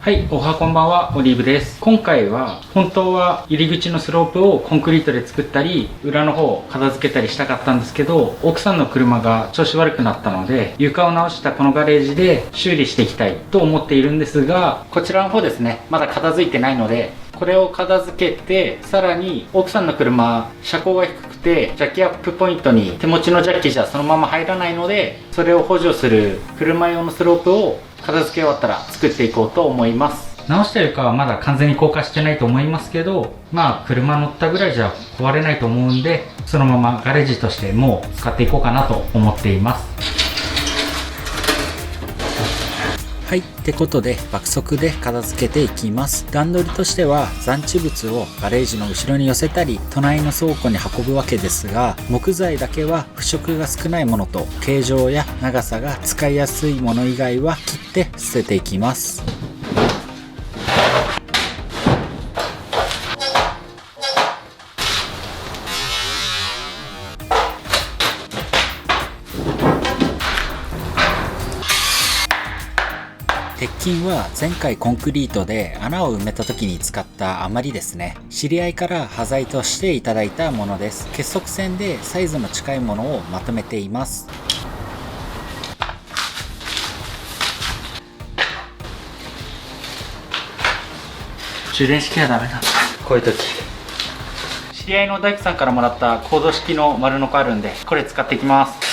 はい、おはこんばんは、オリーブです。今回は本当は入り口のスロープをコンクリートで作ったり裏の方を片付けたりしたかったんですけど、奥さんの車が調子悪くなったので床を直したこのガレージで修理していきたいと思っているんですが、こちらの方ですね、まだ片付いてないのでこれを片付けて、さらに奥さんの車車高が低くてジャッキアップポイントに手持ちのジャッキじゃそのまま入らないので、それを補助する車用のスロープを片付け終わったら作っていこうと思います。直した床はまだ完全に硬化してないと思いますけど、まあ車乗ったぐらいじゃ壊れないと思うんで、そのままガレージとしてもう使っていこうかなと思っています。はい、ってことで爆速で片付けていきます。段取りとしては残地物をガレージの後ろに寄せたり隣の倉庫に運ぶわけですが、木材だけは腐食が少ないものと形状や長さが使いやすいもの以外は切って捨てていきます。鉄筋は前回コンクリートで穴を埋めた時に使った余りですね。知り合いから端材としていただいたものです。結束線でサイズの近いものをまとめています。充電式はダメなんだ、こういう時。知り合いの大工さんからもらったコード式の丸ノコあるんで、これ使っていきます。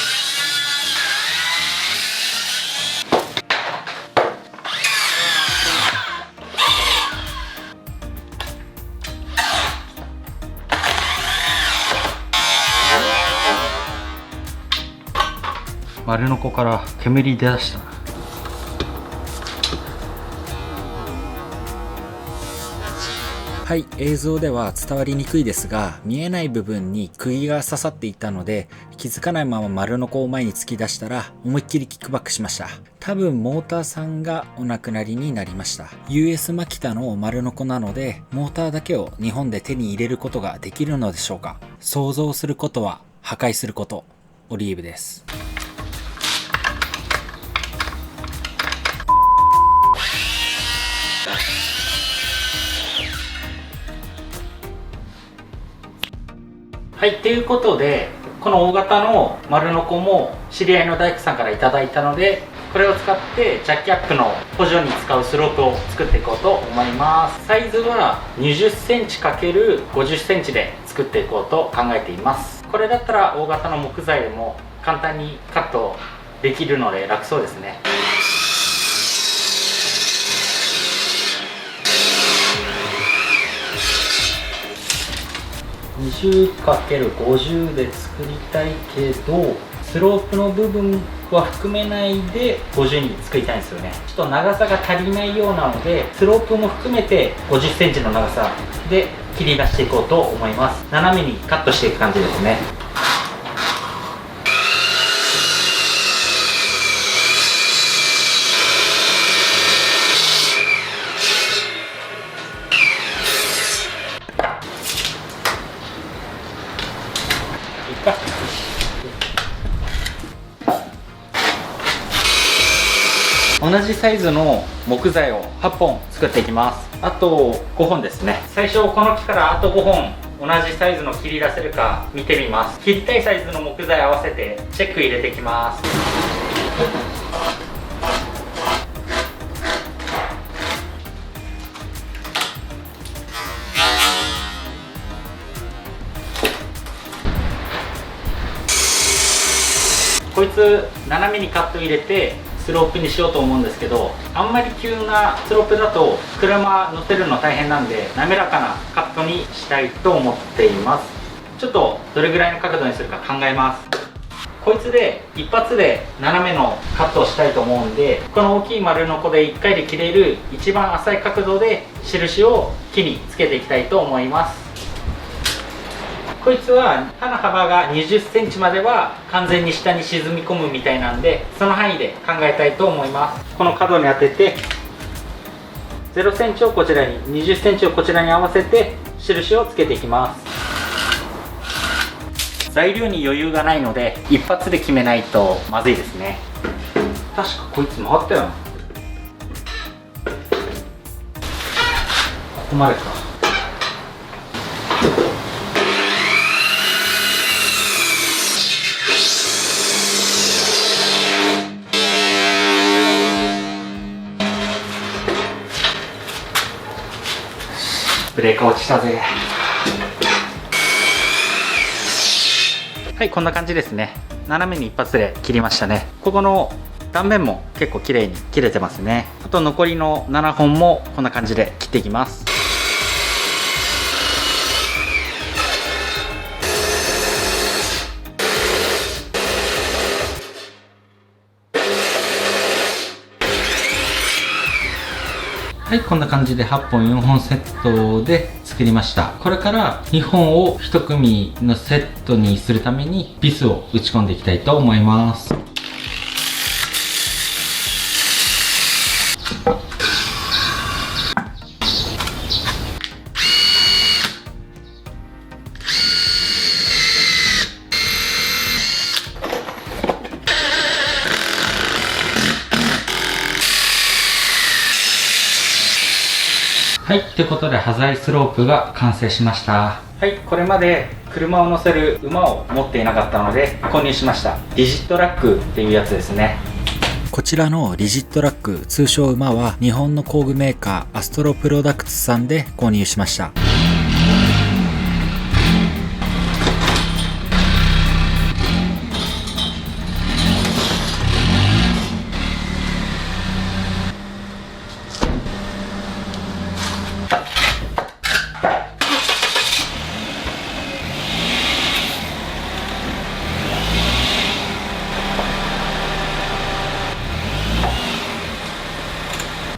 丸ノコから煙出だしたな。はい、映像では伝わりにくいですが、見えない部分に釘が刺さっていたので気づかないまま丸ノコを前に突き出したら思いっきりキックバックしました。多分モーターさんがお亡くなりになりました。 US マキタの丸ノコなのでモーターだけを日本で手に入れることができるのでしょうか。想像することは破壊すること。オリーブです。はい、ということでこの大型の丸ノコも知り合いの大工さんからいただいたので、これを使ってジャッキアップの補助に使うスロープを作っていこうと思います。サイズは 20cm×50cm で作っていこうと考えています。これだったら大型の木材でも簡単にカットできるので楽そうですね。20×50 で作りたいけど、スロープの部分は含めないで50に作りたいんですよね。ちょっと長さが足りないようなので、スロープも含めて 50cm の長さで切り出していこうと思います。斜めにカットしていく感じですね。同じサイズの木材を8本作っていきます。あと5本ですね。最初この木からあと5本同じサイズの切り出せるか見てみます。切りたいサイズの木材合わせてチェック入れていきます。こいつ斜めにカット入れてスロープにしようと思うんですけど、あんまり急なスロープだと車乗せるの大変なんで、滑らかなカットにしたいと思っています。ちょっとどれぐらいの角度にするか考えます。こいつで一発で斜めのカットをしたいと思うんで、この大きい丸ノコで1回で切れる一番浅い角度で印を木につけていきたいと思います。こいつは刃の幅が 20cm までは完全に下に沈み込むみたいなんで、その範囲で考えたいと思います。この角に当てて 0cm をこちらに 20cm をこちらに合わせて印をつけていきます。材料に余裕がないので一発で決めないとまずいですね。確かこいつ回ったよな。こまでか。ブレーカー落ちたぜ。はい、こんな感じですね。斜めに一発で切りましたね。ここの断面も結構綺麗に切れてますね。あと残りの7本もこんな感じで切っていきます。はい、こんな感じで8本4本セットで作りました。これから2本を1組のセットにするためにビスを打ち込んでいきたいと思います。はい、ということで端材スロープが完成しました。はい、これまで車を乗せる馬を持っていなかったので購入しました。リジットラックっていうやつですね。こちらのリジットラック、通称馬は日本の工具メーカーアストロプロダクツさんで購入しました。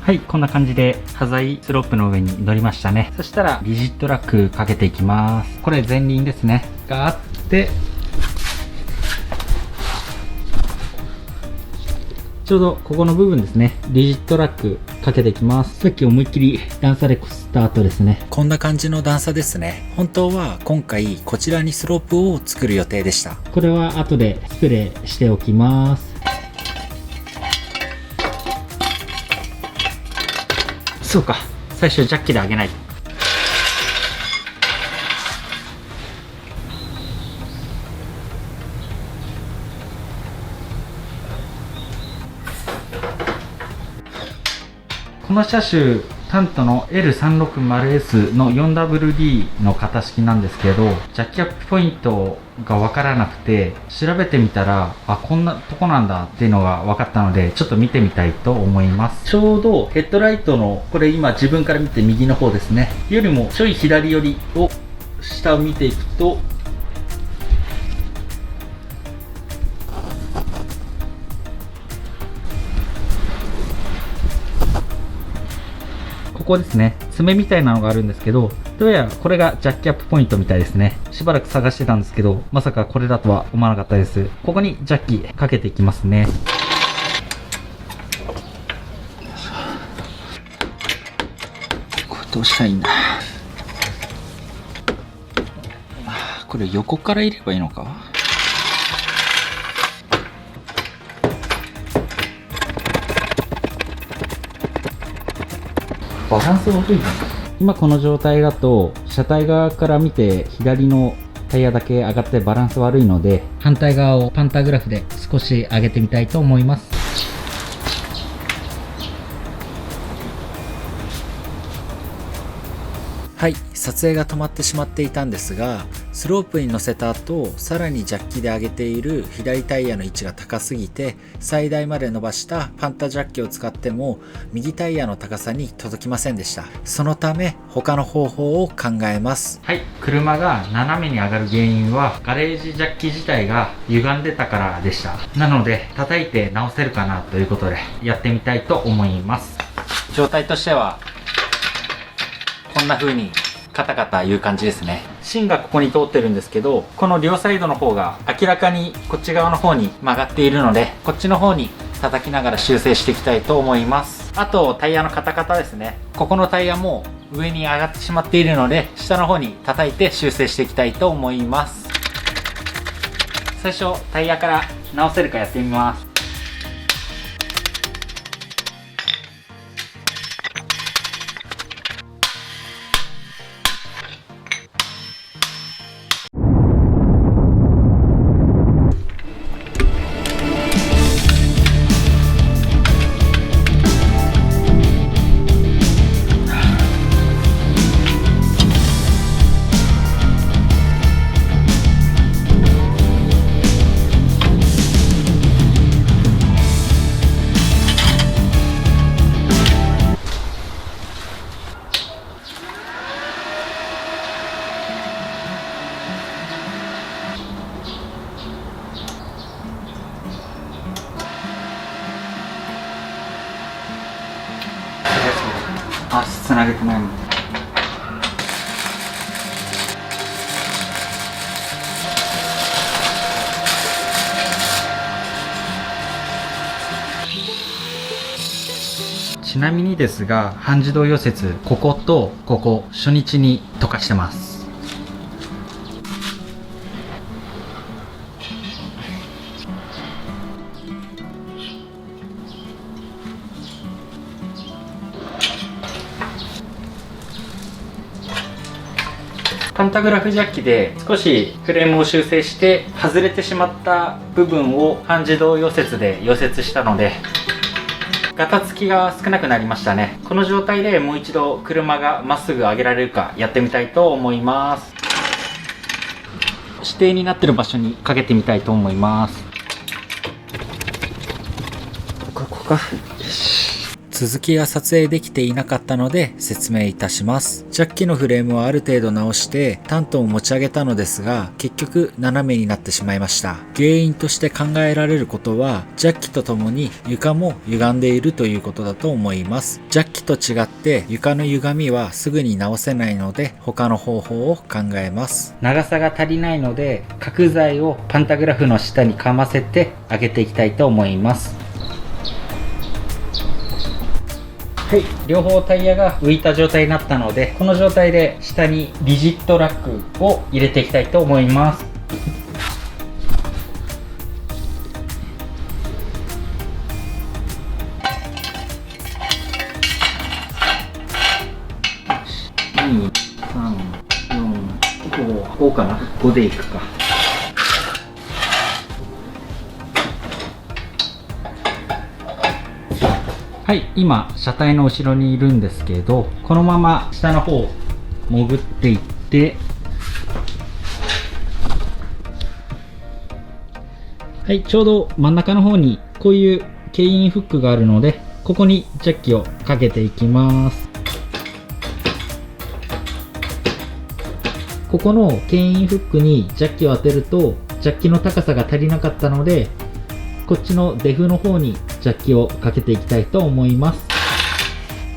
はい、こんな感じで端材スロープの上に乗りましたね。そしたらリジットラックかけていきます。これ前輪ですねがあって、ちょうどここの部分ですね、リジットラックかけていきます。さっき思いっきり段差でこすった後ですね。こんな感じの段差ですね。本当は今回こちらにスロープを作る予定でした。これは後でスプレーしておきます。そうか、最初ジャッキで上げないと。この車種タントの L360S の 4WD の型式なんですけど、ジャッキアップポイントが分からなくて調べてみたら、あ、こんなとこなんだっていうのが分かったので、ちょっと見てみたいと思います。ちょうどヘッドライトのこれ今自分から見て右の方ですねよりもちょい左寄りを下を見ていくと、ここですね、爪みたいなのがあるんですけど、どうやらこれがジャッキアップポイントみたいですね。しばらく探してたんですけど、まさかこれだとは思わなかったです。ここにジャッキかけていきますね。これどうしたらいいんだ。これ横から入ればいいのか。バランス悪いな。今この状態だと車体側から見て左のタイヤだけ上がってバランス悪いので、反対側をパンタグラフで少し上げてみたいと思います。はい、撮影が止まってしまっていたんですが、スロープに乗せた後、さらにジャッキで上げている左タイヤの位置が高すぎて、最大まで伸ばしたパンタジャッキを使っても右タイヤの高さに届きませんでした。そのため他の方法を考えます。はい、車が斜めに上がる原因はガレージジャッキ自体が歪んでたからでした。なので叩いて直せるかなということでやってみたいと思います。状態としてはこんな風にカタカタいう感じですね。芯がここに通ってるんですけど、この両サイドの方が明らかにこっち側の方に曲がっているので、こっちの方に叩きながら修正していきたいと思います。あとタイヤのカタカタですね。ここのタイヤも上に上がってしまっているので、下の方に叩いて修正していきたいと思います。最初タイヤから直せるかやってみます。足つなげてないの。ちなみにですが、半自動溶接、こことここ初日に溶かしてます。パンタグラフジャッキで少しフレームを修正して外れてしまった部分を半自動溶接で溶接したので、ガタつきが少なくなりましたね。この状態でもう一度車がまっすぐ上げられるかやってみたいと思います。指定になってる場所にかけてみたいと思います。ここか。続きが撮影できていなかったので説明いたします。ジャッキのフレームをある程度直してタントを持ち上げたのですが、結局斜めになってしまいました。原因として考えられることは、ジャッキとともに床も歪んでいるということだと思います。ジャッキと違って床の歪みはすぐに直せないので、他の方法を考えます。長さが足りないので、角材をパンタグラフの下にかませて上げていきたいと思います。はい、両方タイヤが浮いた状態になったので、この状態で下にリジットラックを入れていきたいと思います。2、3、4、5かな、5でいくか。はい、今車体の後ろにいるんですけど、このまま下の方潜っていって、はい、ちょうど真ん中の方にこういう牽引フックがあるので、ここにジャッキをかけていきます。ここの牽引フックにジャッキを当てると、ジャッキの高さが足りなかったので、こっちのデフの方にジャッキをかけていきたいと思います。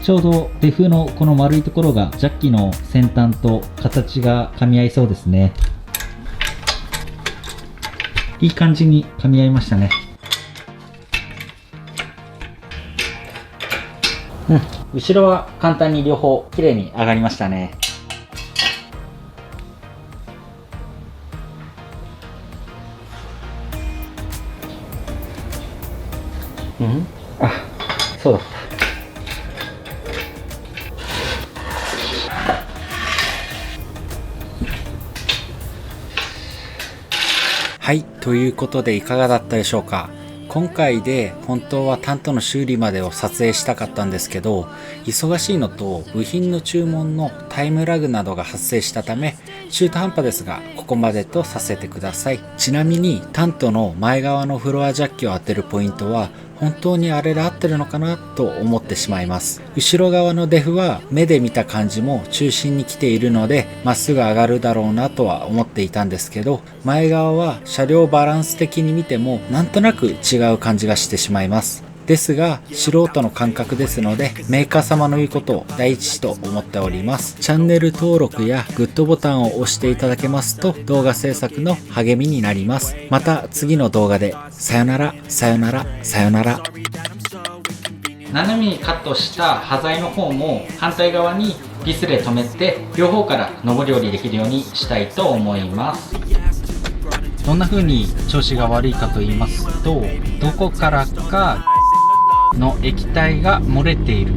ちょうどデフのこの丸いところがジャッキの先端と形が噛み合いそうですね。いい感じに噛み合いましたね。後ろは簡単に両方綺麗に上がりましたね。あ、そうだった。はい、ということでいかがだったでしょうか。今回で本当はタントの修理までを撮影したかったんですけど、忙しいのと部品の注文のタイムラグなどが発生したため、中途半端ですがここまでとさせてください。ちなみにタントの前側のフロアジャッキを当てるポイントは、本当にあれで合ってるのかなと思ってしまいます。後ろ側のデフは目で見た感じも中心に来ているのでまっすぐ上がるだろうなとは思っていたんですけど、前側は車両バランス的に見てもなんとなく違う感じがしてしまいます。ですが素人の感覚ですので、メーカー様の言うことを第一と思っております。チャンネル登録やグッドボタンを押していただけますと動画制作の励みになります。また次の動画で。さよなら、さよなら、さよなら。斜めにカットした端材の方も反対側にビスで留めて、両方から上り下りできるようにしたいと思います。どんな風に調子が悪いかと言いますと、どこからかの液体が漏れている。